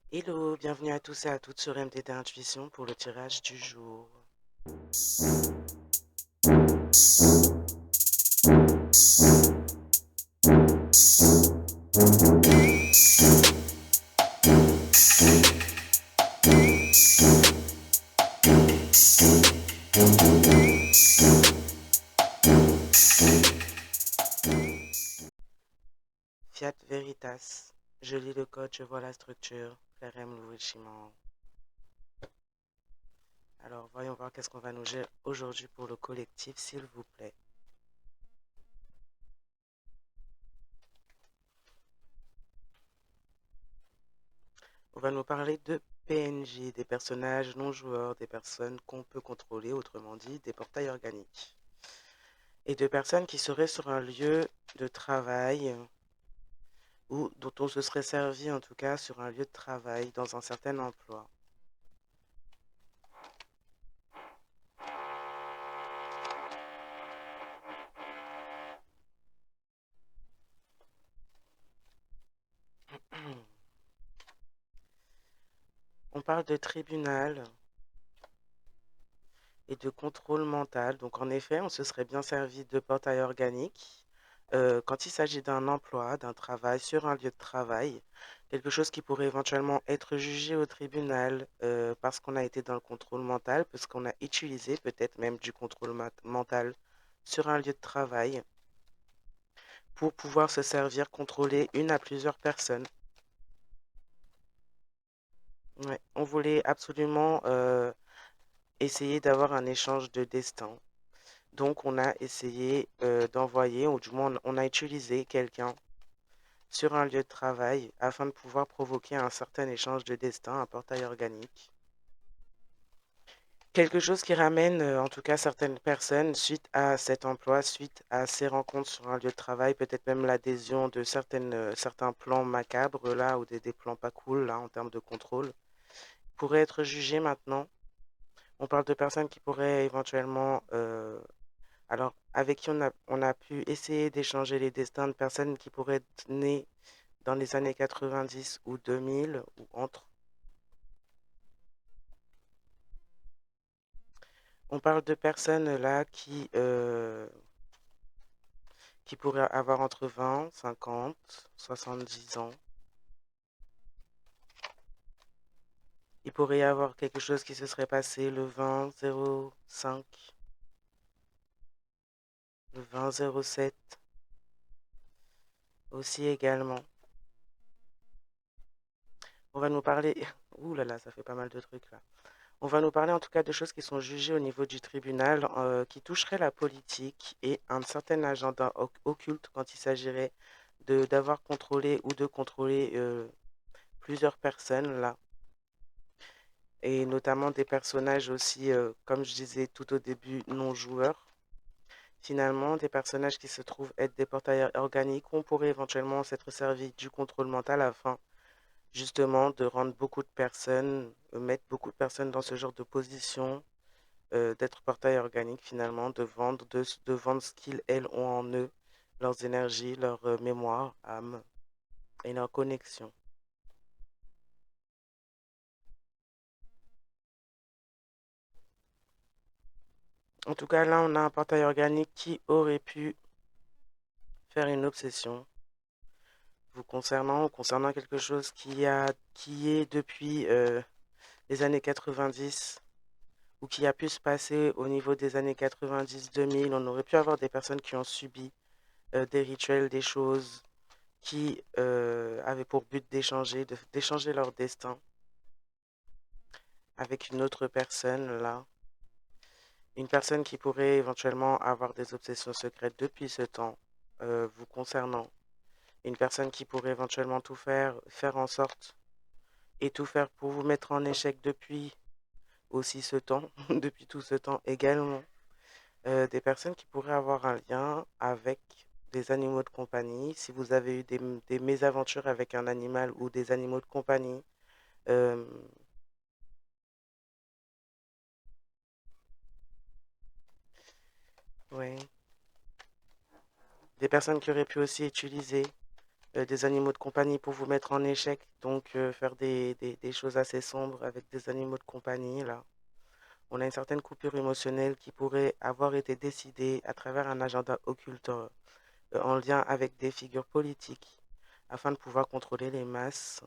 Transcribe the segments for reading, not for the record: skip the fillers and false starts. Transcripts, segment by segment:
Hello, bienvenue à tous et à toutes sur MDT Intuition pour le tirage du jour. Fiat Veritas. Je lis le code, je vois la structure. Ferem Louichiman. Alors, voyons voir qu'est-ce qu'on va nous gérer aujourd'hui pour le collectif, s'il vous plaît. On va nous parler de PNJ, des personnages non joueurs, des personnes qu'on peut contrôler, autrement dit, des portails organiques. Et de personnes qui seraient sur un lieu de travail ou dont on se serait servi en tout cas sur un lieu de travail dans un certain emploi. On parle de tribunal et de contrôle mental. Donc en effet, on se serait bien servi de portail organique quand il s'agit d'un emploi, d'un travail sur un lieu de travail, quelque chose qui pourrait éventuellement être jugé au tribunal parce qu'on a été dans le contrôle mental, parce qu'on a utilisé peut-être même du contrôle mental sur un lieu de travail pour pouvoir se servir, contrôler une à plusieurs personnes. Ouais. On voulait absolument essayer d'avoir un échange de destin. Donc, on a essayé d'envoyer, ou du moins, on a utilisé quelqu'un sur un lieu de travail afin de pouvoir provoquer un certain échange de destin, un portail organique. Quelque chose qui ramène en tout cas certaines personnes suite à cet emploi, suite à ces rencontres sur un lieu de travail, peut-être même l'adhésion de certains plans macabres là, ou des plans pas cool là en termes de contrôle, pourraient être jugés maintenant. On parle de personnes qui pourraient éventuellement alors, avec qui on a pu essayer d'échanger les destins de personnes qui pourraient être nées dans les années 90 ou 2000 ou entre. On parle de personnes là qui pourraient avoir entre 20, 50, 70 ans. Il pourrait y avoir quelque chose qui se serait passé le 20-05, le 20-07 aussi également. On va nous parler... Ouh là là, ça fait pas mal de trucs là. On va nous parler en tout cas de choses qui sont jugées au niveau du tribunal, qui toucheraient la politique et un certain agenda occulte quand il s'agirait d'avoir contrôlé ou de contrôler plusieurs personnes là, et notamment des personnages aussi, comme je disais tout au début, non joueurs. Finalement, des personnages qui se trouvent être des portails organiques, on pourrait éventuellement s'être servi du contrôle mental afin justement de rendre beaucoup de personnes, mettre beaucoup de personnes dans ce genre de position d'être portail organique finalement, de vendre ce qu'ils, elles, ont en eux, leurs énergies, leur mémoire, âme et leur connexion. En tout cas, là, on a un portail organique qui aurait pu faire une obsession vous concernant ou concernant quelque chose qui est depuis les années 90 ou qui a pu se passer au niveau des années 90-2000. On aurait pu avoir des personnes qui ont subi des rituels, des choses qui avaient pour but d'échanger leur destin avec une autre personne, là. Une personne qui pourrait éventuellement avoir des obsessions secrètes depuis ce temps vous concernant. Une personne qui pourrait éventuellement tout faire, faire en sorte et tout faire pour vous mettre en échec depuis aussi ce temps, depuis tout ce temps également. Des personnes qui pourraient avoir un lien avec des animaux de compagnie. Si vous avez eu des mésaventures avec un animal ou des animaux de compagnie, euh, ouais. Des personnes qui auraient pu aussi utiliser des animaux de compagnie pour vous mettre en échec, donc faire des choses assez sombres avec des animaux de compagnie, là. On a une certaine coupure émotionnelle qui pourrait avoir été décidée à travers un agenda occulte en lien avec des figures politiques afin de pouvoir contrôler les masses.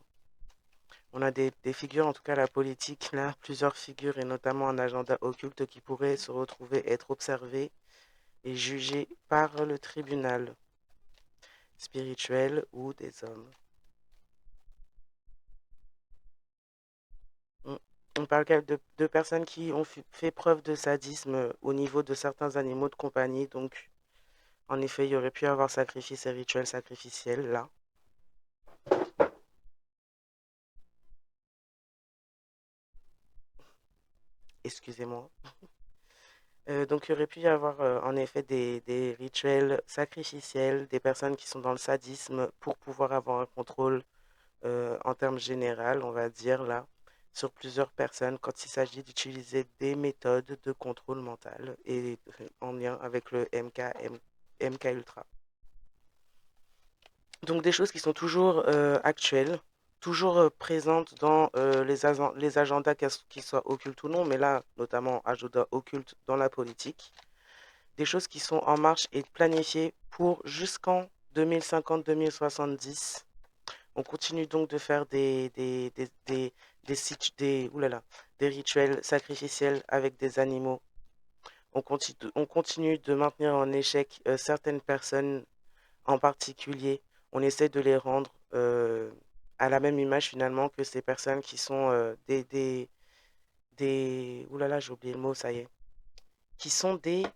On a des figures, en tout cas la politique, là, plusieurs figures et notamment un agenda occulte qui pourrait se retrouver être observé et jugé par le tribunal spirituel ou des hommes. On parle de personnes qui ont fait preuve de sadisme au niveau de certains animaux de compagnie. Donc, en effet, il y aurait pu avoir sacrifice et rituel sacrificiel là. Excusez-moi. Donc, il y aurait pu y avoir en effet des rituels sacrificiels, des personnes qui sont dans le sadisme pour pouvoir avoir un contrôle en termes général, on va dire là, sur plusieurs personnes quand il s'agit d'utiliser des méthodes de contrôle mental et en lien avec le MK Ultra. Donc des choses qui sont toujours actuelles, toujours présentes dans les agendas, qu'ils soient occultes ou non, mais là, notamment agenda occulte dans la politique. Des choses qui sont en marche et planifiées pour jusqu'en 2050-2070. On continue donc de faire oulala, des rituels sacrificiels avec des animaux. On continue de maintenir en échec certaines personnes en particulier. On essaie de les rendre à la même image finalement que ces personnes qui sont oulala, j'ai oublié le mot, ça y est, qui sont des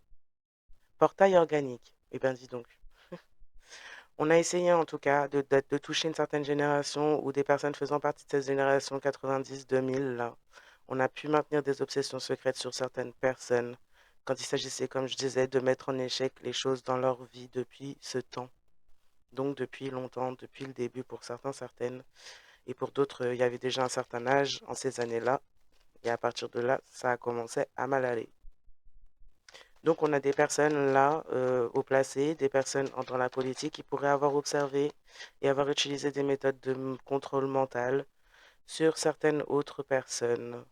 portails organiques. Eh bien, dis donc. On a essayé en tout cas de toucher une certaine génération ou des personnes faisant partie de cette génération 90-2000 là. On a pu maintenir des obsessions secrètes sur certaines personnes quand il s'agissait, comme je disais, de mettre en échec les choses dans leur vie depuis ce temps. Donc depuis longtemps, depuis le début pour certains, certaines. Et pour d'autres, il y avait déjà un certain âge en ces années-là. Et à partir de là, ça a commencé à mal aller. Donc on a des personnes là, au placé, des personnes dans la politique qui pourraient avoir observé et avoir utilisé des méthodes de contrôle mental sur certaines autres personnes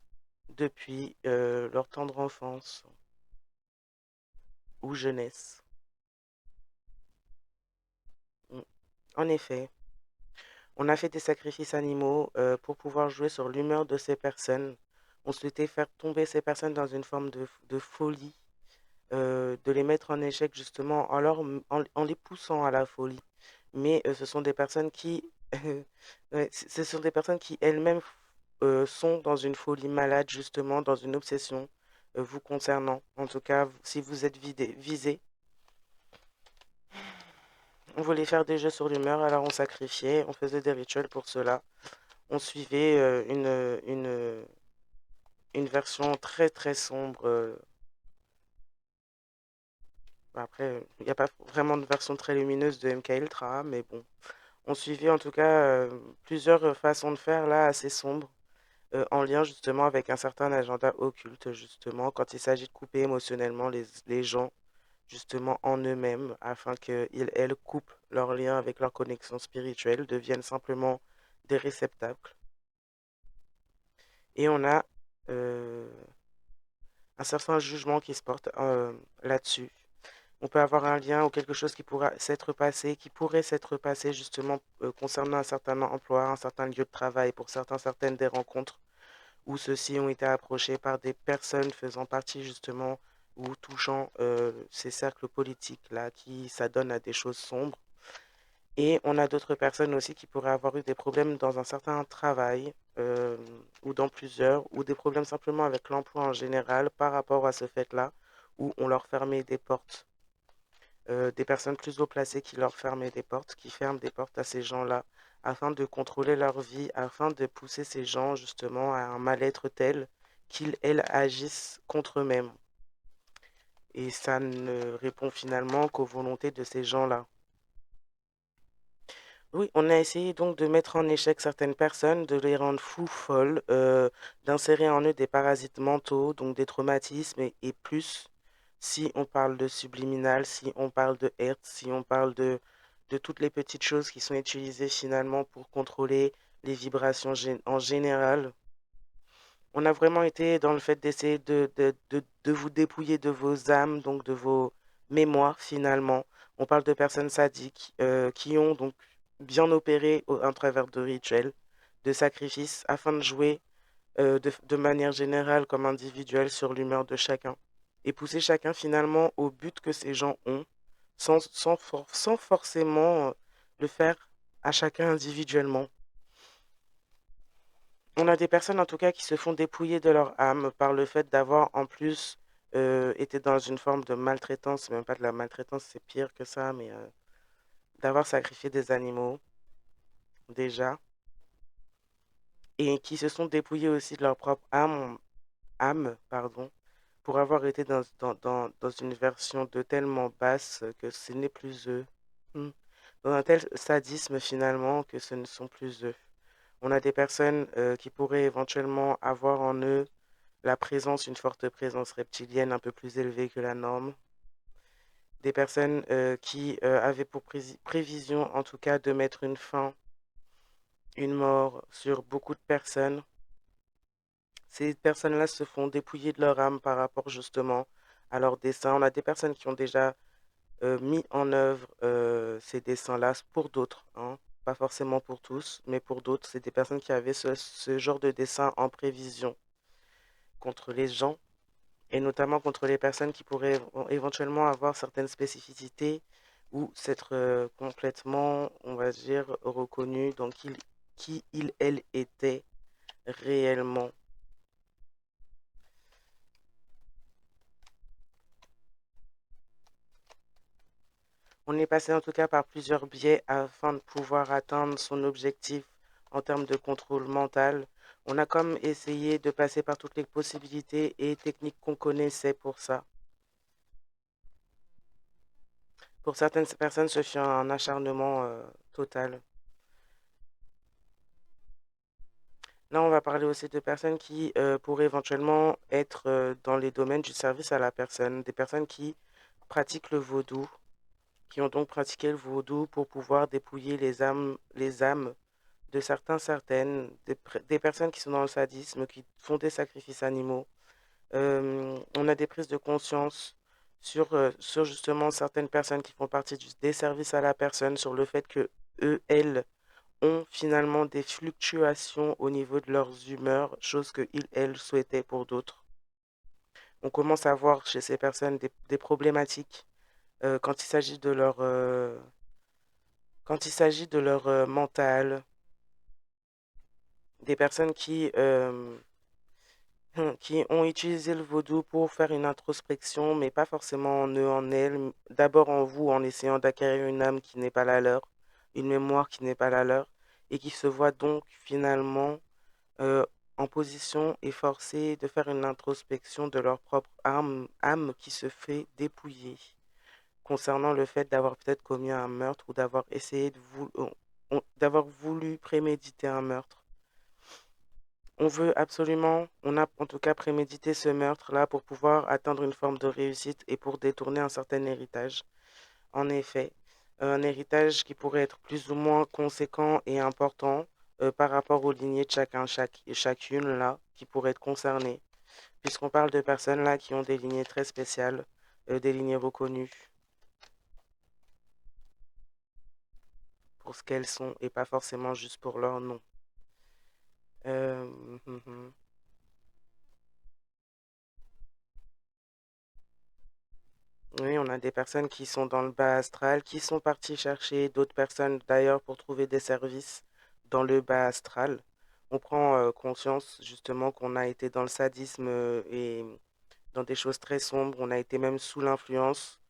depuis leur tendre enfance ou jeunesse. Mm. En effet, on a fait des sacrifices animaux pour pouvoir jouer sur l'humeur de ces personnes. On souhaitait faire tomber ces personnes dans une forme de folie, de les mettre en échec justement en les poussant à la folie. Mais ce sont des personnes qui, ouais, ce sont des personnes qui elles-mêmes sont dans une folie malade justement, dans une obsession vous concernant. En tout cas, si vous êtes visé, on voulait faire des jeux sur l'humeur, alors on sacrifiait, on faisait des rituels pour cela. On suivait une version très très sombre. Après, il n'y a pas vraiment de version très lumineuse de MK Ultra, mais bon. On suivait en tout cas plusieurs façons de faire là assez sombres, en lien justement avec un certain agenda occulte, justement, quand il s'agit de couper émotionnellement les gens, justement, en eux-mêmes, afin qu'ils, elles, coupent leur lien avec leur connexion spirituelle, deviennent simplement des réceptacles. Et on a euh, un certain jugement qui se porte là-dessus. On peut avoir un lien ou quelque chose qui pourra s'être passé, qui pourrait s'être passé justement concernant un certain emploi, un certain lieu de travail, pour certains, certaines des rencontres où ceux-ci ont été approchés par des personnes faisant partie justement ou touchant ces cercles politiques-là qui s'adonnent à des choses sombres. Et on a d'autres personnes aussi qui pourraient avoir eu des problèmes dans un certain travail ou dans plusieurs, ou des problèmes simplement avec l'emploi en général par rapport à ce fait-là, où on leur fermait des portes. Des personnes plus haut placées qui leur fermaient des portes, qui ferment des portes à ces gens-là, afin de contrôler leur vie, afin de pousser ces gens justement à un mal-être tel qu'ils, elles, agissent contre eux-mêmes. Et ça ne répond finalement qu'aux volontés de ces gens-là. Oui, on a essayé donc de mettre en échec certaines personnes, de les rendre fous, folles, d'insérer en eux des parasites mentaux, donc des traumatismes et plus, si on parle de subliminal, si on parle de Hertz, si on parle de toutes les petites choses qui sont utilisées finalement pour contrôler les vibrations en général. On a vraiment été dans le fait d'essayer de vous dépouiller de vos âmes, donc de vos mémoires finalement. On parle de personnes sadiques qui ont donc bien opéré à travers de rituels, de sacrifices, afin de jouer de manière générale comme individuelle sur l'humeur de chacun et pousser chacun finalement au but que ces gens ont sans forcément le faire à chacun individuellement. On a des personnes en tout cas qui se font dépouiller de leur âme par le fait d'avoir en plus été dans une forme de maltraitance, même pas de la maltraitance, c'est pire que ça, mais d'avoir sacrifié des animaux déjà, et qui se sont dépouillés aussi de leur propre âme, pardon, pour avoir été dans une version de tellement basse que ce n'est plus eux. Hmm. Dans un tel sadisme finalement que ce ne sont plus eux. On a des personnes qui pourraient éventuellement avoir en eux une forte présence reptilienne un peu plus élevée que la norme. Des personnes qui avaient pour prévision en tout cas de mettre une mort sur beaucoup de personnes. Ces personnes-là se font dépouiller de leur âme par rapport justement à leurs desseins. On a des personnes qui ont déjà mis en œuvre ces dessins-là pour d'autres, hein. Pas forcément pour tous, mais pour d'autres, c'est des personnes qui avaient ce genre de dessin en prévision contre les gens et notamment contre les personnes qui pourraient éventuellement avoir certaines spécificités ou s'être complètement, on va dire, reconnues dans elle était réellement. On est passé en tout cas par plusieurs biais afin de pouvoir atteindre son objectif en termes de contrôle mental. On a comme essayé de passer par toutes les possibilités et techniques qu'on connaissait pour ça. Pour certaines personnes, ce fut un acharnement total. Là, on va parler aussi de personnes qui pourraient éventuellement être dans les domaines du service à la personne, des personnes qui pratiquent le vaudou, qui ont donc pratiqué le vaudou pour pouvoir dépouiller les âmes de certaines, des personnes qui sont dans le sadisme, qui font des sacrifices animaux. On a des prises de conscience sur justement certaines personnes qui font partie des services à la personne, sur le fait que elles, ont finalement des fluctuations au niveau de leurs humeurs, chose que elles souhaitaient pour d'autres. On commence à voir chez ces personnes des problématiques quand il s'agit de leur mental, des personnes qui ont utilisé le vaudou pour faire une introspection, mais pas forcément en eux, en elles, d'abord en vous, en essayant d'acquérir une âme qui n'est pas la leur, une mémoire qui n'est pas la leur, et qui se voient donc finalement euh, en position et forcés de faire une introspection de leur propre âme qui se fait dépouiller, concernant le fait d'avoir peut-être commis un meurtre ou d'avoir essayé d'avoir voulu préméditer un meurtre. On a en tout cas prémédité ce meurtre-là pour pouvoir atteindre une forme de réussite et pour détourner un certain héritage. En effet, un héritage qui pourrait être plus ou moins conséquent et important par rapport aux lignées de chacune là, qui pourraient être concernées, puisqu'on parle de personnes là qui ont des lignées très spéciales, des lignées reconnues pour ce qu'elles sont et pas forcément juste pour leur nom. Euh, hum, hum. Oui, on a des personnes qui sont dans le bas astral, qui sont parties chercher d'autres personnes d'ailleurs pour trouver des services dans le bas astral. On prend conscience justement qu'on a été dans le sadisme et dans des choses très sombres. On a été même sous l'influence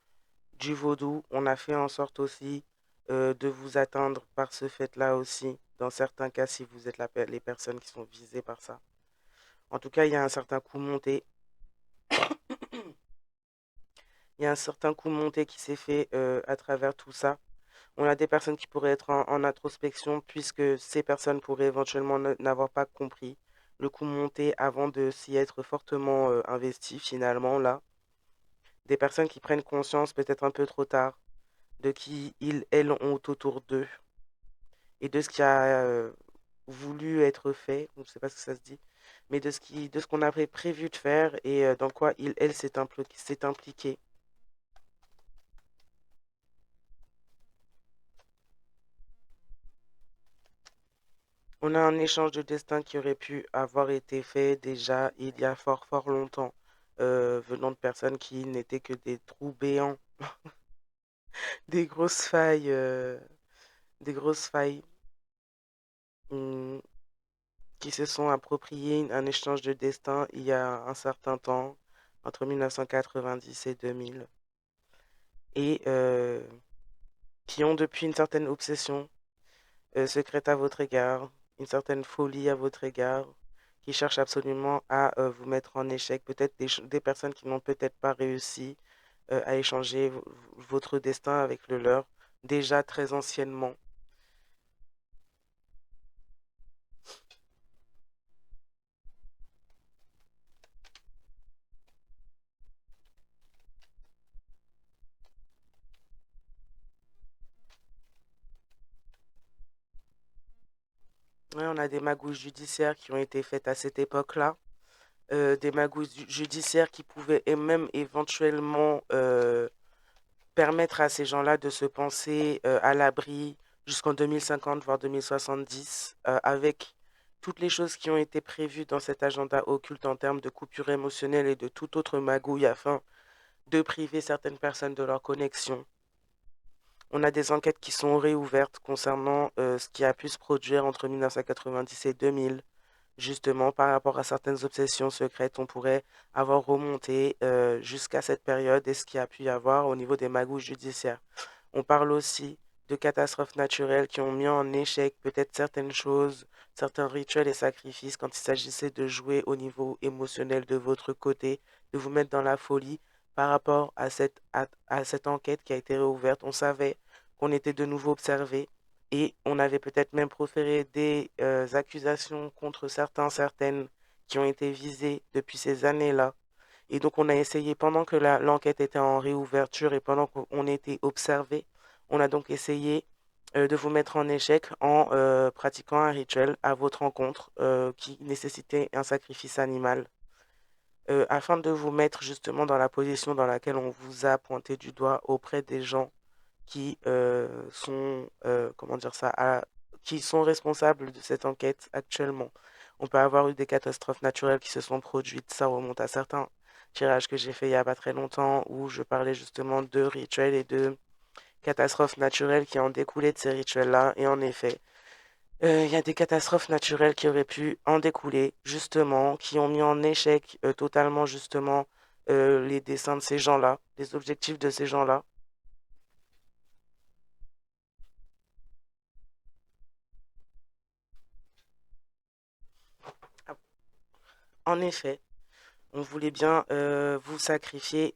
du vaudou. On a fait en sorte aussi de vous atteindre par ce fait-là aussi, dans certains cas si vous êtes les personnes qui sont visées par ça. En tout cas, il y a un certain coup monté. Il y a un certain coup monté qui s'est fait à travers tout ça. On a des personnes qui pourraient être en introspection puisque ces personnes pourraient éventuellement n'avoir pas compris le coup monté avant de s'y être fortement investies finalement là. Des personnes qui prennent conscience peut-être un peu trop tard de qui ils, elles ont autour d'eux et de ce qui a voulu être fait, je ne sais pas si ça se dit, mais de ce qu'on avait prévu de faire et dans quoi il, elle s'est impliquée. On a un échange de destin qui aurait pu avoir été fait déjà il y a fort fort longtemps, venant de personnes qui n'étaient que des trous béants, des grosses failles, des grosses failles hum, qui se sont appropriées un échange de destin il y a un certain temps, entre 1990 et 2000, et qui ont depuis une certaine obsession secrète à votre égard, une certaine folie à votre égard, qui cherchent absolument à vous mettre en échec, peut-être des personnes qui n'ont peut-être pas réussi à échanger votre destin avec le leur, déjà très anciennement. Ouais, on a des magouilles judiciaires qui ont été faites à cette époque-là, des magouilles judiciaires qui pouvaient et même éventuellement permettre à ces gens-là de se penser à l'abri jusqu'en 2050, voire 2070, avec toutes les choses qui ont été prévues dans cet agenda occulte en termes de coupure émotionnelle et de toute autre magouille afin de priver certaines personnes de leur connexion. On a des enquêtes qui sont réouvertes concernant ce qui a pu se produire entre 1990 et 2000. Justement, par rapport à certaines obsessions secrètes, on pourrait avoir remonté jusqu'à cette période et ce qu'il y a pu y avoir au niveau des magouilles judiciaires. On parle aussi de catastrophes naturelles qui ont mis en échec peut-être certaines choses, certains rituels et sacrifices quand il s'agissait de jouer au niveau émotionnel de votre côté, de vous mettre dans la folie par rapport à cette enquête qui a été réouverte. On savait qu'on était de nouveau observé et on avait peut-être même proféré des accusations contre certains, certaines qui ont été visées depuis ces années-là. Et donc on a essayé, pendant que l'enquête était en réouverture et pendant qu'on était observé, on a donc essayé de vous mettre en échec en pratiquant un rituel à votre rencontre qui nécessitait un sacrifice animal, afin de vous mettre justement dans la position dans laquelle on vous a pointé du doigt auprès des gens qui sont, comment dire ça, qui sont responsables de cette enquête actuellement. On peut avoir eu des catastrophes naturelles qui se sont produites, ça remonte à certains tirages que j'ai fait il y a pas très longtemps où je parlais justement de rituels et de catastrophes naturelles qui en découlaient de ces rituels-là. Et en effet, il y a des catastrophes naturelles qui auraient pu en découler, justement, qui ont mis en échec totalement, justement, les desseins de ces gens-là, les objectifs de ces gens-là. En effet, on voulait bien vous sacrifier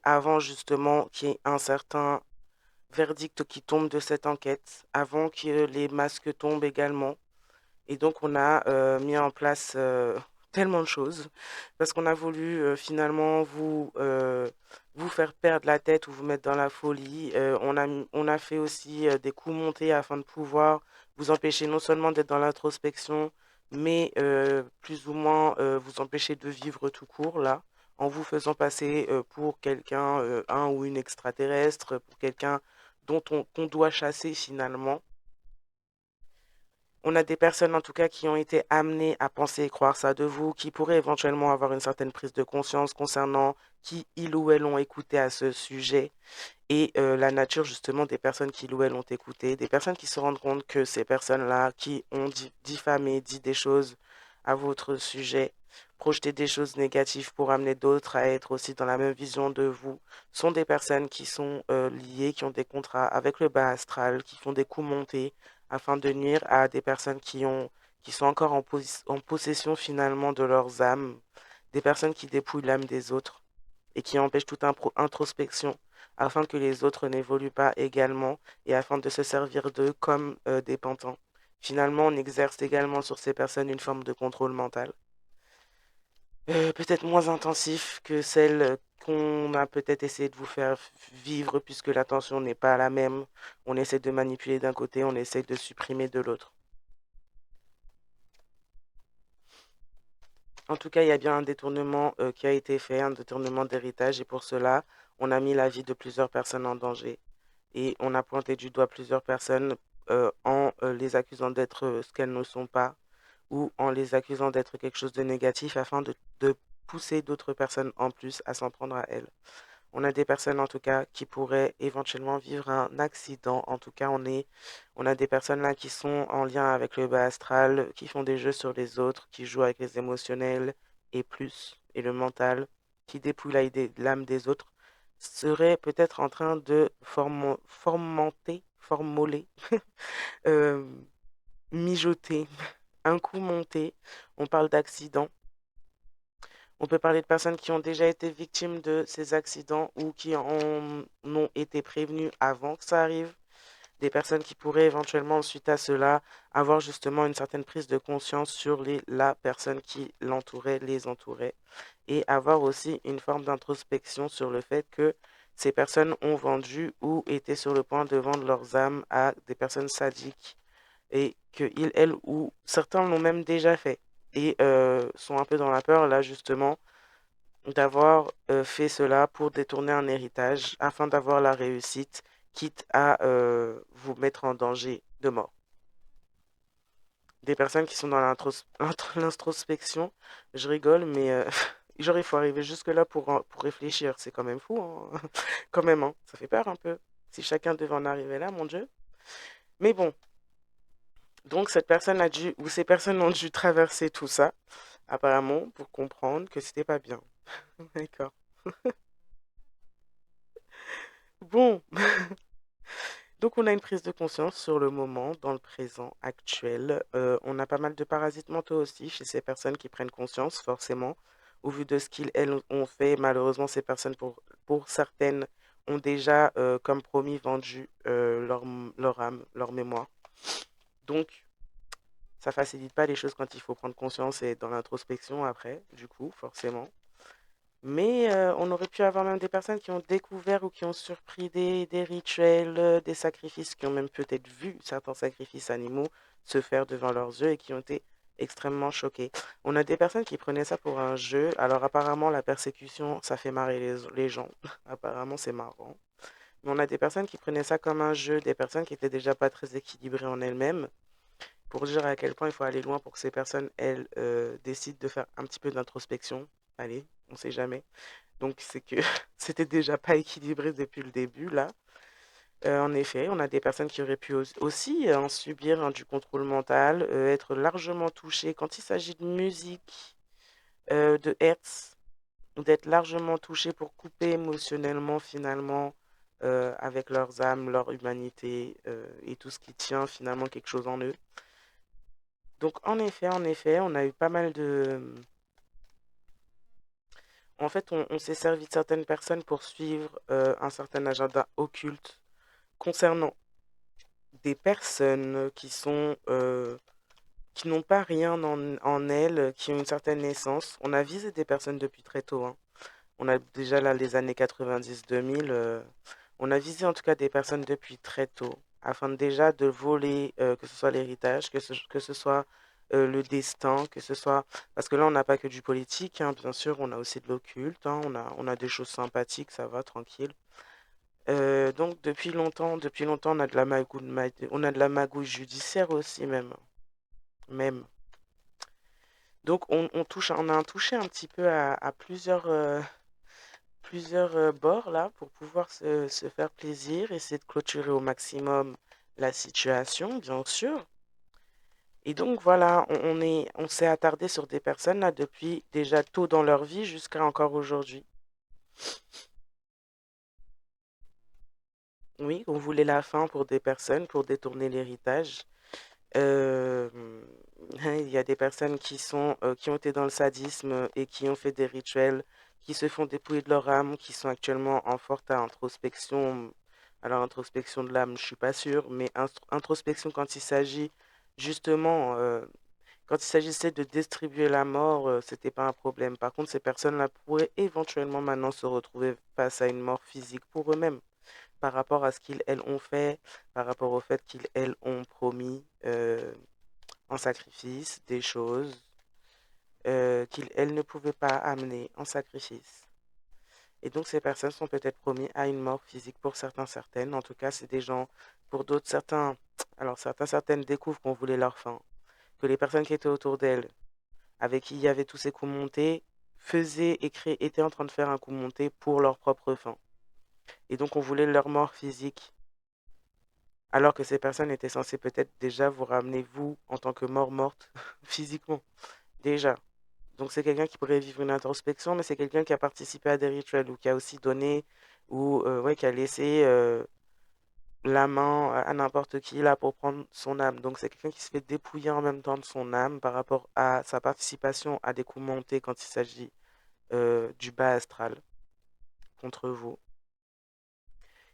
avant justement qu'il y ait un certain verdict qui tombe de cette enquête, avant que les masques tombent également. Et donc on a mis en place tellement de choses, parce qu'on a voulu finalement vous faire perdre la tête ou vous mettre dans la folie. On a fait aussi des coups montés afin de pouvoir vous empêcher non seulement d'être dans l'introspection, mais plus ou moins vous empêcher de vivre tout court là, en vous faisant passer pour quelqu'un, un ou une extraterrestre, pour quelqu'un qu'on doit chasser finalement. On a des personnes en tout cas qui ont été amenées à penser et croire ça de vous, qui pourraient éventuellement avoir une certaine prise de conscience concernant qui ils ou elles ont écouté à ce sujet et la nature justement des personnes qui ou elles ont écouté, des personnes qui se rendent compte que ces personnes-là qui ont diffamé, dit des choses à votre sujet, projeté des choses négatives pour amener d'autres à être aussi dans la même vision de vous, sont des personnes qui sont liées, qui ont des contrats avec le bas astral, qui font des coups montés afin de nuire à des personnes qui sont encore en possession finalement de leurs âmes, des personnes qui dépouillent l'âme des autres et qui empêchent toute introspection afin que les autres n'évoluent pas également et afin de se servir d'eux comme des pantins. Finalement, on exerce également sur ces personnes une forme de contrôle mental. peut-être moins intensif que celle qu'on a peut-être essayé de vous faire vivre puisque l'attention n'est pas la même. On essaie de manipuler d'un côté, on essaie de supprimer de l'autre. En tout cas, il y a bien un détournement qui a été fait, un détournement d'héritage, et pour cela, on a mis la vie de plusieurs personnes en danger. Et on a pointé du doigt plusieurs personnes en les accusant d'être ce qu'elles ne sont pas, ou en les accusant d'être quelque chose de négatif afin de pousser d'autres personnes en plus à s'en prendre à elles. On a des personnes en tout cas qui pourraient éventuellement vivre un accident. En tout cas, on a des personnes là qui sont en lien avec le bas astral, qui font des jeux sur les autres, qui jouent avec les émotionnels et plus, et le mental, qui dépouillent l'âme des autres, seraient peut-être en train de formoler, euh, mijoter, un coup monter. On parle d'accident. On peut parler de personnes qui ont déjà été victimes de ces accidents ou qui en ont été prévenues avant que ça arrive. Des personnes qui pourraient éventuellement, suite à cela, avoir justement une certaine prise de conscience sur la personne qui l'entourait, les entourait. Et avoir aussi une forme d'introspection sur le fait que ces personnes ont vendu ou étaient sur le point de vendre leurs âmes à des personnes sadiques et que ils, elles ou certains l'ont même déjà fait et sont un peu dans la peur là justement d'avoir fait cela pour détourner un héritage afin d'avoir la réussite, quitte à vous mettre en danger de mort. Des personnes qui sont dans l'introspection, je rigole, mais genre il faut arriver jusque-là pour réfléchir, c'est quand même fou, hein. Quand même, hein. Ça fait peur un peu. Si chacun devait en arriver là, mon Dieu. Mais bon, donc cette personne a dû, ou ces personnes ont dû traverser tout ça, apparemment, pour comprendre que c'était pas bien. D'accord. Bon, donc on a une prise de conscience sur le moment, dans le présent actuel. On a pas mal de parasites mentaux aussi chez ces personnes qui prennent conscience, forcément, au vu de ce qu'ils, elles, ont fait. Malheureusement, ces personnes, pour certaines, ont déjà, comme promis, vendu leur âme, leur mémoire. Donc, ça facilite pas les choses quand il faut prendre conscience et être dans l'introspection après, du coup, forcément. Mais on aurait pu avoir même des personnes qui ont découvert ou qui ont surpris des rituels, des sacrifices, qui ont même peut-être vu certains sacrifices animaux se faire devant leurs yeux et qui ont été extrêmement choqués. On a des personnes qui prenaient ça pour un jeu. Alors apparemment, la persécution, ça fait marrer les gens. Apparemment, c'est marrant. Mais on a des personnes qui prenaient ça comme un jeu, des personnes qui étaient déjà pas très équilibrées en elles-mêmes, pour dire à quel point il faut aller loin pour que ces personnes, elles, décident de faire un petit peu d'introspection. Allez, on sait jamais. Donc c'est que c'était déjà pas équilibré depuis le début là. En effet, on a des personnes qui auraient pu aussi en subir hein, du contrôle mental, être largement touchées quand il s'agit de musique, de hertz, d'être largement touchées pour couper émotionnellement finalement avec leurs âmes, leur humanité et tout ce qui tient finalement quelque chose en eux. Donc en effet, on a eu pas mal de... En fait, on s'est servi de certaines personnes pour suivre un certain agenda occulte concernant des personnes qui sont qui n'ont pas rien en elles, qui ont une certaine naissance. On a visé des personnes depuis très tôt, hein. On a déjà là les années 90-2000. On a visé en tout cas des personnes depuis très tôt, afin déjà de voler, que ce soit l'héritage, que ce soit le destin, que ce soit... Parce que là, on n'a pas que du politique, hein, bien sûr, on a aussi de l'occulte, hein, on a des choses sympathiques, ça va, tranquille. Donc depuis longtemps, on a de la on a de la magouille judiciaire aussi même, même. Donc on a touché un petit peu à plusieurs bords là pour pouvoir se faire plaisir, essayer de clôturer au maximum la situation, bien sûr. Et donc voilà, on s'est attardé sur des personnes là depuis déjà tôt dans leur vie jusqu'à encore aujourd'hui. Oui, on voulait la fin pour des personnes pour détourner l'héritage. Euh, il y a des personnes qui ont été dans le sadisme et qui ont fait des rituels, qui se font dépouiller de leur âme, qui sont actuellement en forte introspection. Alors, introspection de l'âme, je suis pas sûre, mais introspection quand il s'agit justement Quand il s'agissait de distribuer la mort, c'était pas un problème. Par contre, ces personnes-là pourraient éventuellement maintenant se retrouver face à une mort physique pour eux-mêmes, par rapport à ce qu'ils, elles, ont fait, par rapport au fait qu'ils, elles, ont promis en sacrifice des choses qu'ils, elles, ne pouvaient pas amener en sacrifice. Et donc, ces personnes sont peut-être promis à une mort physique pour certains, certaines. En tout cas, c'est des gens, pour d'autres, certains, alors certains, certaines découvrent qu'on voulait leur fin, que les personnes qui étaient autour d'elles, avec qui il y avait tous ces coups montés, faisaient et étaient en train de faire un coup monté pour leur propre fin. Et donc, on voulait leur mort physique, alors que ces personnes étaient censées peut-être déjà vous ramener, vous, en tant que mort morte, physiquement, déjà. Donc c'est quelqu'un qui pourrait vivre une introspection, mais c'est quelqu'un qui a participé à des rituels ou qui a aussi donné ou ouais, qui a laissé la main à n'importe qui là pour prendre son âme. Donc c'est quelqu'un qui se fait dépouiller en même temps de son âme par rapport à sa participation à des coups montés quand il s'agit du bas astral contre vous.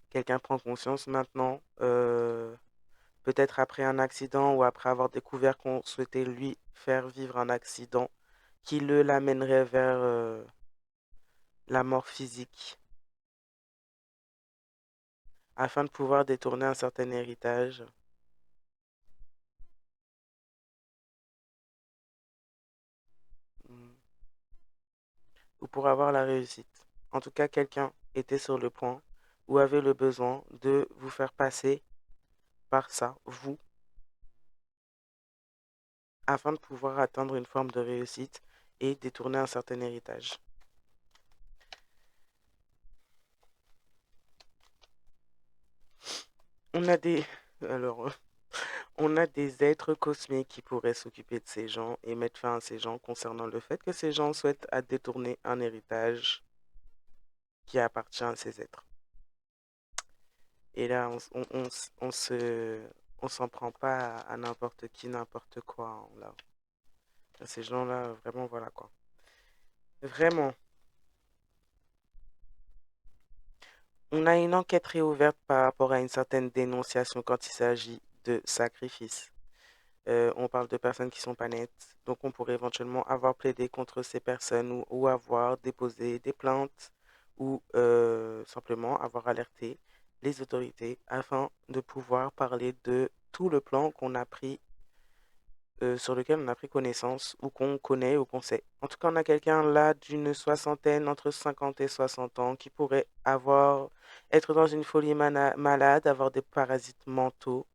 Quelqu'un prend conscience maintenant, peut-être après un accident ou après avoir découvert qu'on souhaitait lui faire vivre un accident qui le l'amènerait vers la mort physique afin de pouvoir détourner un certain héritage mm, ou pour avoir la réussite. En tout cas, quelqu'un était sur le point ou avait le besoin de vous faire passer par ça, vous, afin de pouvoir atteindre une forme de réussite et détourner un certain héritage. On a des... Alors, on a des êtres cosmiques qui pourraient s'occuper de ces gens et mettre fin à ces gens concernant le fait que ces gens souhaitent à détourner un héritage qui appartient à ces êtres. Et là, on s'en prend pas à n'importe qui, n'importe quoi, hein, là. Ces gens-là, vraiment, voilà quoi. Vraiment, on a une enquête réouverte par rapport à une certaine dénonciation quand il s'agit de sacrifice. On parle de personnes qui sont pas nettes, donc on pourrait éventuellement avoir plaidé contre ces personnes ou avoir déposé des plaintes ou simplement avoir alerté les autorités afin de pouvoir parler de tout le plan qu'on a pris sur lequel on a pris connaissance ou qu'on connaît ou qu'on sait. En tout cas, on a quelqu'un là d'une soixantaine, entre 50 et 60 ans, qui pourrait être dans une folie malade, avoir des parasites mentaux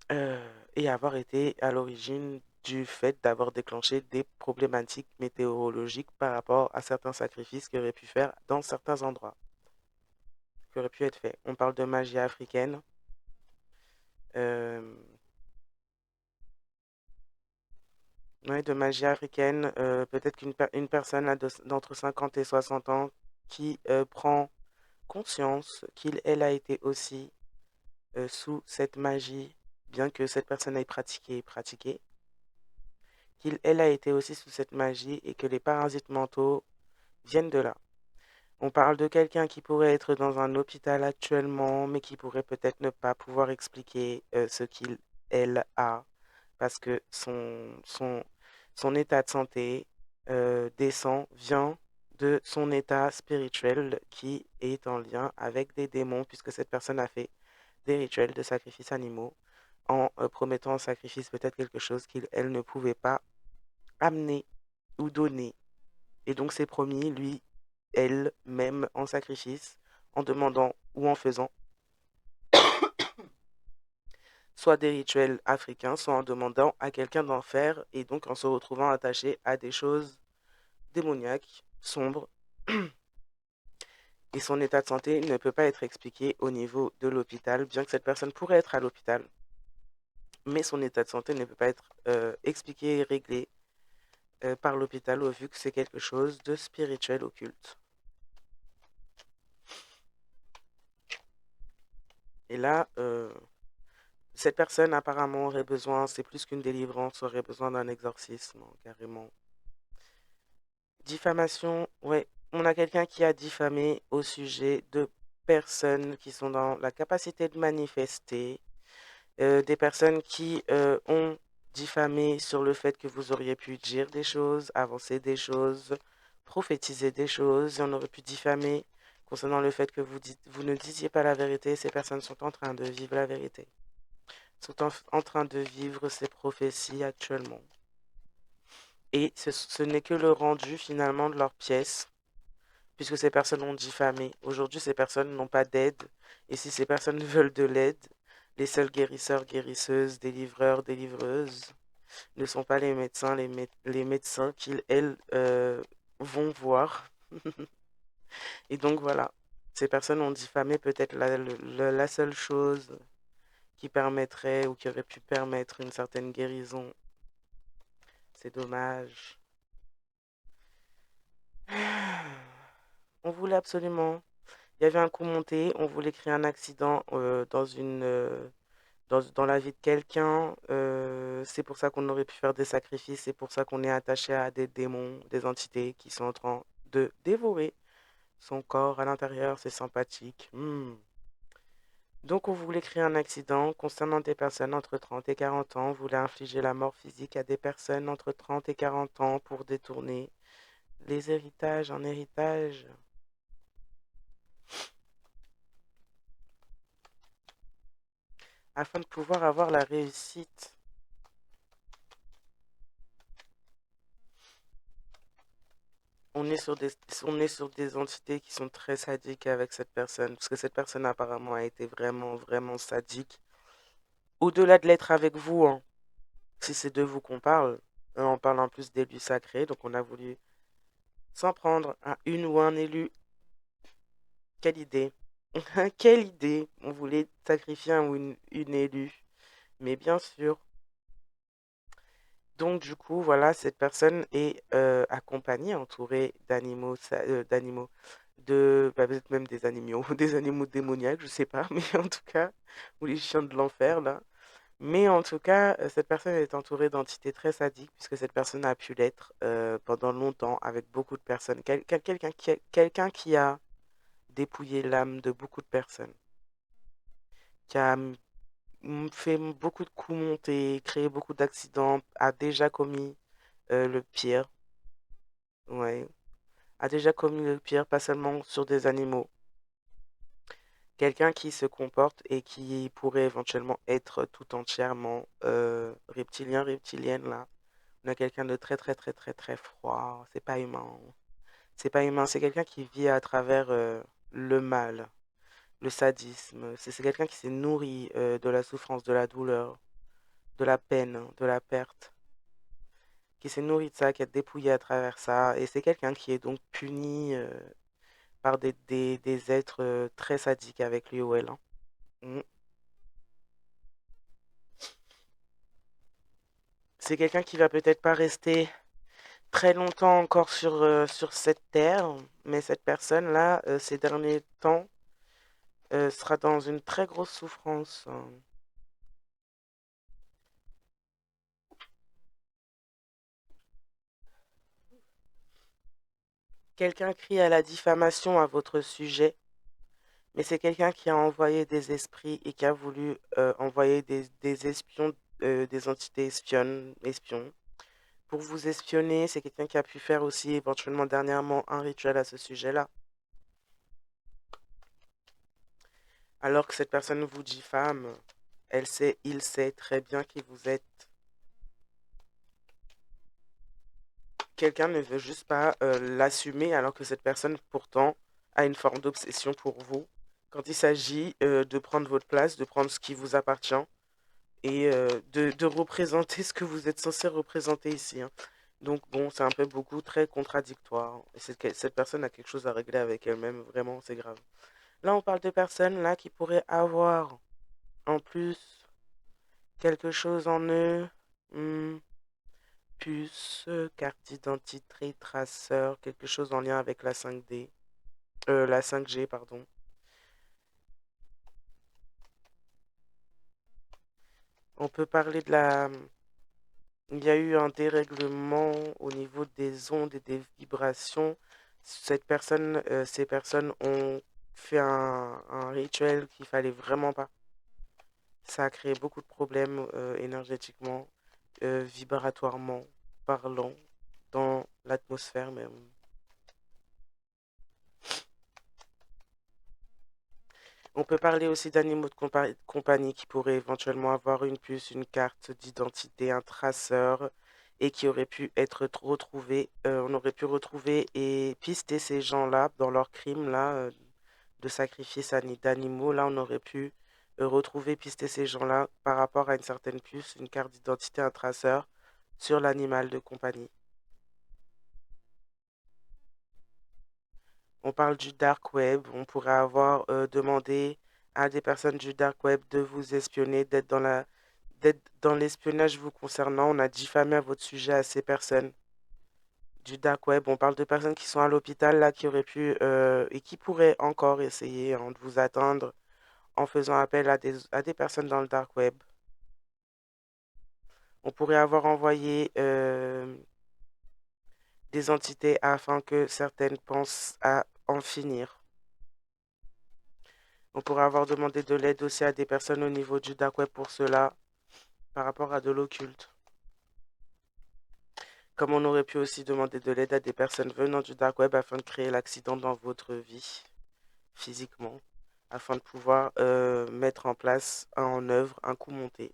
et avoir été à l'origine du fait d'avoir déclenché des problématiques météorologiques par rapport à certains sacrifices qu'il aurait pu faire dans certains endroits, qui auraient pu être faits. On parle de magie africaine. euh, Ouais, de magie africaine, peut-être une personne d'entre 50 et 60 ans qui prend conscience elle a été aussi sous cette magie, bien que cette personne ait pratiqué, elle a été aussi sous cette magie et que les parasites mentaux viennent de là. On parle de quelqu'un qui pourrait être dans un hôpital actuellement, mais qui pourrait peut-être ne pas pouvoir expliquer ce elle a, parce que son état de santé vient de son état spirituel qui est en lien avec des démons, puisque cette personne a fait des rituels de sacrifices animaux en promettant en sacrifice peut-être quelque chose qu'elle ne pouvait pas amener ou donner. Et donc c'est promis, lui, elle, même en sacrifice, en demandant ou en faisant soit des rituels africains, soit en demandant à quelqu'un d'en faire, et donc en se retrouvant attaché à des choses démoniaques, sombres, et son état de santé ne peut pas être expliqué au niveau de l'hôpital, bien que cette personne pourrait être à l'hôpital, mais son état de santé ne peut pas être expliqué et réglé par l'hôpital, au vu que c'est quelque chose de spirituel occulte. Et là, cette personne apparemment aurait besoin, c'est plus qu'une délivrance, aurait besoin d'un exorcisme, carrément. Diffamation, ouais, on a quelqu'un qui a diffamé au sujet de personnes qui sont dans la capacité de manifester, des personnes qui ont diffamer sur le fait que vous auriez pu dire des choses, avancer des choses, prophétiser des choses. Et on aurait pu diffamer concernant le fait que vous ne disiez pas la vérité. Ces personnes sont en train de vivre la vérité, sont en train de vivre ces prophéties actuellement. Et ce n'est que le rendu finalement de leur pièce, puisque ces personnes ont diffamé. Aujourd'hui, ces personnes n'ont pas d'aide. Et si ces personnes veulent de l'aide, les seuls guérisseurs, guérisseuses, délivreurs, délivreuses ne sont pas les médecins, les médecins qu'ils, elles, vont voir. Et donc voilà, ces personnes ont diffamé peut-être la seule chose qui permettrait ou qui aurait pu permettre une certaine guérison. C'est dommage. On voulait absolument. Il y avait un coup monté, on voulait créer un accident dans la vie de quelqu'un. C'est pour ça qu'on aurait pu faire des sacrifices, c'est pour ça qu'on est attaché à des démons, des entités qui sont en train de dévorer son corps à l'intérieur. C'est sympathique. Donc on voulait créer un accident concernant des personnes entre 30 et 40 ans. On voulait infliger la mort physique à des personnes entre 30 et 40 ans pour détourner les héritages en héritage. Afin de pouvoir avoir la réussite. On est sur des entités qui sont très sadiques avec cette personne, parce que cette personne apparemment a été vraiment, vraiment sadique. Au-delà de l'être avec vous, hein, si c'est de vous qu'on parle, on parle en plus d'élus sacrés, donc on a voulu s'en prendre à une ou un élu. Quelle idée! Quelle idée! On voulait sacrifier un ou une élue. Mais bien sûr. Donc du coup, voilà, cette personne est accompagnée, entourée d'animaux, peut-être même des animaux, des animaux démoniaques, je sais pas, mais en tout cas, ou les chiens de l'enfer, là. Mais en tout cas, cette personne est entourée d'entités très sadiques, puisque cette personne a pu l'être pendant longtemps avec beaucoup de personnes. Quelqu'un qui a dépouillé l'âme de beaucoup de personnes, qui a fait beaucoup de coups montés, créé beaucoup d'accidents, a déjà commis le pire, ouais, a déjà commis le pire, pas seulement sur des animaux. Quelqu'un qui se comporte et qui pourrait éventuellement être tout entièrement reptilien, reptilienne, là. On a quelqu'un de très, très, très, très, très froid. C'est pas humain. C'est pas humain. C'est quelqu'un qui vit à travers le mal, le sadisme. C'est quelqu'un qui s'est nourri de la souffrance, de la douleur, de la peine, de la perte, qui s'est nourri de ça, qui a dépouillé à travers ça. Et c'est quelqu'un qui est donc puni par des êtres très sadiques avec lui ou elle, hein. Mm. C'est quelqu'un qui va peut-être pas rester très longtemps encore sur cette terre, mais cette personne-là, ces derniers temps, sera dans une très grosse souffrance, hein. Quelqu'un crie à la diffamation à votre sujet, mais c'est quelqu'un qui a envoyé des esprits et qui a voulu envoyer des espions, des entités espions, pour vous espionner. C'est quelqu'un qui a pu faire aussi éventuellement dernièrement un rituel à ce sujet-là. Alors que cette personne vous diffame, elle sait, il sait très bien qui vous êtes. Quelqu'un ne veut juste pas l'assumer alors que cette personne pourtant a une forme d'obsession pour vous. Quand il s'agit de prendre votre place, de prendre ce qui vous appartient et de représenter ce que vous êtes censé représenter ici, hein. Donc bon, c'est un peu beaucoup très contradictoire. Et cette personne a quelque chose à régler avec elle-même, vraiment, c'est grave. Là, on parle de personnes là qui pourraient avoir en plus quelque chose en eux. Hmm, puce, carte d'identité, traceur, quelque chose en lien avec la 5D, la 5G, pardon. On peut parler de la... Il y a eu un dérèglement au niveau des ondes et des vibrations. Ces personnes ont fait un rituel qu'il fallait vraiment pas. Ça a créé beaucoup de problèmes énergétiquement. vibratoirement parlant dans l'atmosphère même. On peut parler aussi d'animaux de compagnie qui pourraient éventuellement avoir une puce, une carte d'identité, un traceur et qui auraient pu être retrouvés. On aurait pu retrouver et pister ces gens-là dans leur crime là de sacrifice d'animaux. Là, on aurait pu retrouver, pister ces gens-là par rapport à une certaine puce, une carte d'identité, un traceur sur l'animal de compagnie. On parle du dark web. On pourrait avoir demandé à des personnes du dark web de vous espionner, d'être dans l'espionnage vous concernant. On a diffamé à votre sujet à ces personnes du dark web. On parle de personnes qui sont à l'hôpital là, qui auraient pu et qui pourraient encore essayer de vous atteindre en faisant appel à des personnes dans le dark web. On pourrait avoir envoyé des entités afin que certaines pensent à en finir. On pourrait avoir demandé de l'aide aussi à des personnes au niveau du dark web pour cela, par rapport à de l'occulte. Comme on aurait pu aussi demander de l'aide à des personnes venant du dark web afin de créer l'accident dans votre vie, physiquement, afin de pouvoir mettre en place, en œuvre, un coup monté.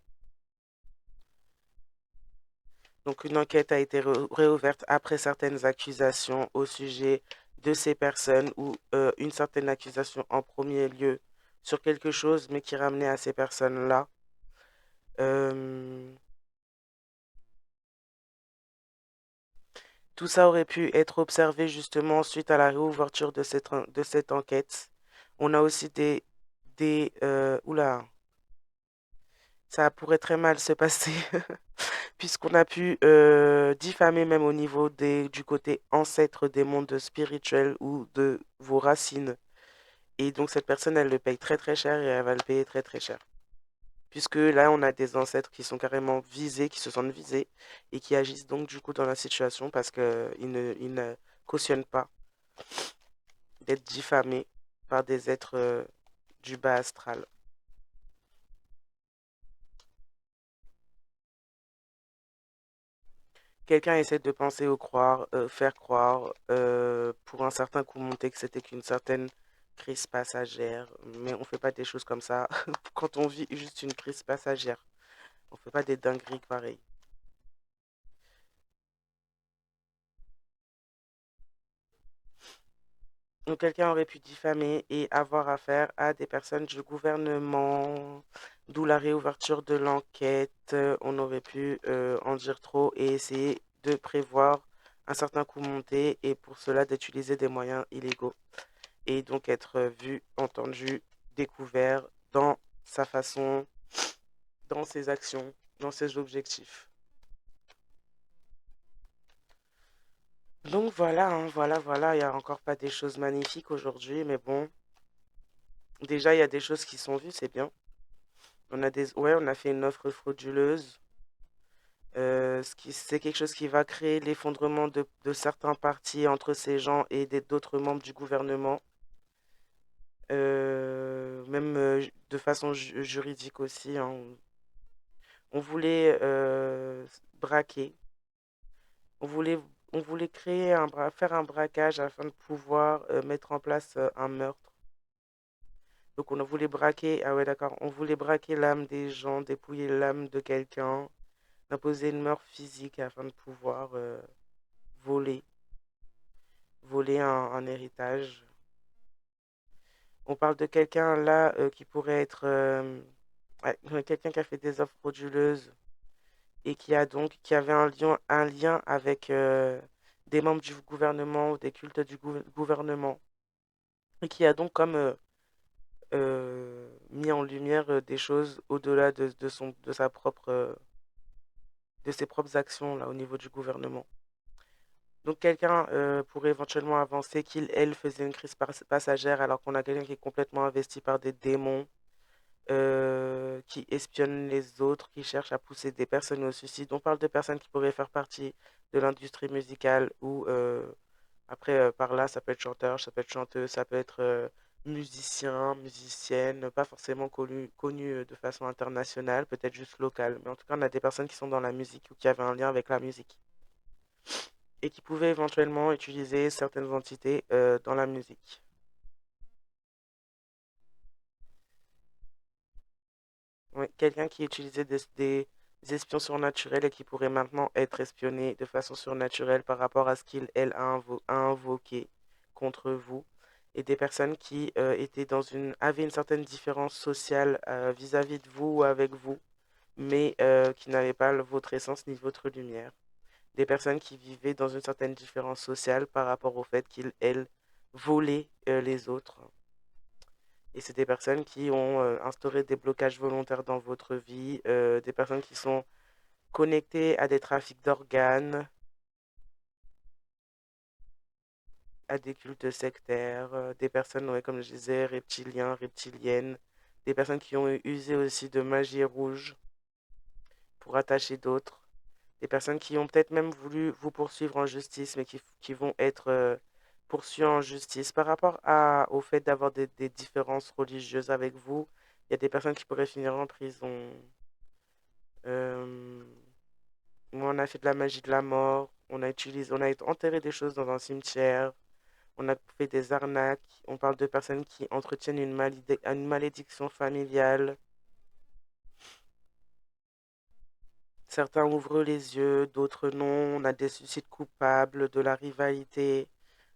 Donc une enquête a été réouverte après certaines accusations au sujet de ces personnes ou une certaine accusation en premier lieu sur quelque chose mais qui ramenait à ces personnes-là. Euh, Tout ça aurait pu être observé justement suite à la réouverture de cette enquête. On a aussi oula, ça pourrait très mal se passer puisqu'on a pu diffamer même au niveau du côté ancêtre des mondes spirituels ou de vos racines. Et donc cette personne, elle le paye très très cher et elle va le payer très très cher. Puisque là, on a des ancêtres qui sont carrément visés, qui se sentent visés et qui agissent donc du coup dans la situation parce qu'ils ne cautionnent pas d'être diffamés par des êtres du bas astral. Quelqu'un essaie de penser ou croire, faire croire pour un certain coup monté que c'était qu'une certaine crise passagère, mais on fait pas des choses comme ça quand on vit juste une crise passagère. On fait pas des dingueries pareilles. Donc quelqu'un aurait pu diffamer et avoir affaire à des personnes du gouvernement, d'où la réouverture de l'enquête. On aurait pu en dire trop et essayer de prévoir un certain coup monté et pour cela d'utiliser des moyens illégaux et donc être vu, entendu, découvert dans sa façon, dans ses actions, dans ses objectifs. Donc voilà, hein, voilà, il n'y a encore pas des choses magnifiques aujourd'hui, mais bon, déjà il y a des choses qui sont vues, c'est bien. Ouais, on a fait une offre frauduleuse. C'est quelque chose qui va créer l'effondrement de certains partis entre ces gens et d'autres membres du gouvernement, même de façon juridique aussi, hein. On voulait braquer, on voulait, on voulait faire un braquage afin de pouvoir mettre en place un meurtre. Donc on voulait braquer, ah ouais d'accord, on voulait braquer l'âme des gens, dépouiller l'âme de quelqu'un, imposer une mort physique afin de pouvoir voler, voler un héritage. On parle de quelqu'un là qui pourrait être ouais, quelqu'un qui a fait des offres frauduleuses et qui avait un lien avec des membres du gouvernement ou des cultes du gouvernement et qui a donc comme mis en lumière des choses au-delà de sa propre de ses propres actions là au niveau du gouvernement. Donc quelqu'un pourrait éventuellement avancer qu'il, elle, faisait une crise passagère alors qu'on a quelqu'un qui est complètement investi par des démons, qui espionne les autres, qui cherche à pousser des personnes au suicide. On parle de personnes qui pourraient faire partie de l'industrie musicale ou après par là ça peut être chanteur, ça peut être chanteuse, ça peut être musiciens, musiciennes, pas forcément connus de façon internationale, peut-être juste locale. Mais en tout cas, on a des personnes qui sont dans la musique ou qui avaient un lien avec la musique et qui pouvaient éventuellement utiliser certaines entités dans la musique. Oui, quelqu'un qui utilisait des espions surnaturels et qui pourrait maintenant être espionné de façon surnaturelle par rapport à ce qu'il, elle, a invoqué contre vous. Et des personnes qui étaient avaient une certaine différence sociale vis-à-vis de vous ou avec vous, mais qui n'avaient pas votre essence ni votre lumière. Des personnes qui vivaient dans une certaine différence sociale par rapport au fait qu'ils, elles, volaient les autres. Et c'est des personnes qui ont instauré des blocages volontaires dans votre vie, des personnes qui sont connectées à des trafics d'organes, à des cultes sectaires, des personnes, ouais, comme je disais, reptiliens, reptiliennes, des personnes qui ont usé aussi de magie rouge pour attacher d'autres, des personnes qui ont peut-être même voulu vous poursuivre en justice, mais qui vont être poursuivies en justice par rapport au fait d'avoir des différences religieuses avec vous. Il y a des personnes qui pourraient finir en prison. Euh, on a fait de la magie de la mort, on a enterré des choses dans un cimetière, on a fait des arnaques, on parle de personnes qui entretiennent une malédiction familiale. Certains ouvrent les yeux, d'autres non. On a des suicides coupables, de la rivalité,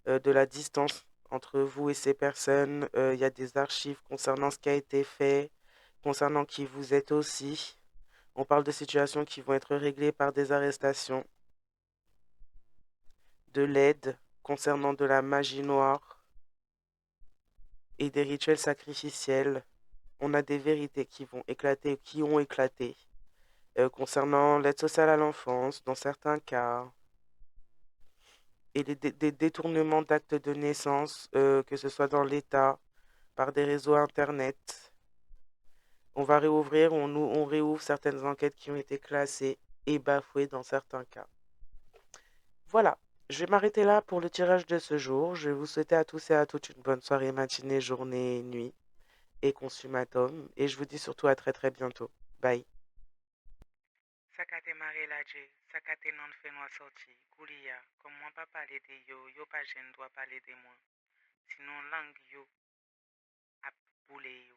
de la distance entre vous et ces personnes. Il y a des archives concernant ce qui a été fait, concernant qui vous êtes aussi. On parle de situations qui vont être réglées par des arrestations, de l'aide concernant de la magie noire et des rituels sacrificiels. On a des vérités qui vont éclater, qui ont éclaté, concernant l'aide sociale à l'enfance, dans certains cas, et des détournements d'actes de naissance, que ce soit dans l'État, par des réseaux Internet. On va réouvrir, on réouvre certaines enquêtes qui ont été classées et bafouées dans certains cas. Voilà, je vais m'arrêter là pour le tirage de ce jour. Je vais vous souhaiter à tous et à toutes une bonne soirée, matinée, journée, nuit et consumatum. Et je vous dis surtout à très très bientôt. Bye. Sakate mare la je, sakate non fe noa sorti, kouliya, comme moi pas parler de yo, yo pas jen doit parler de moi. Sinon langue yo ap boule yo.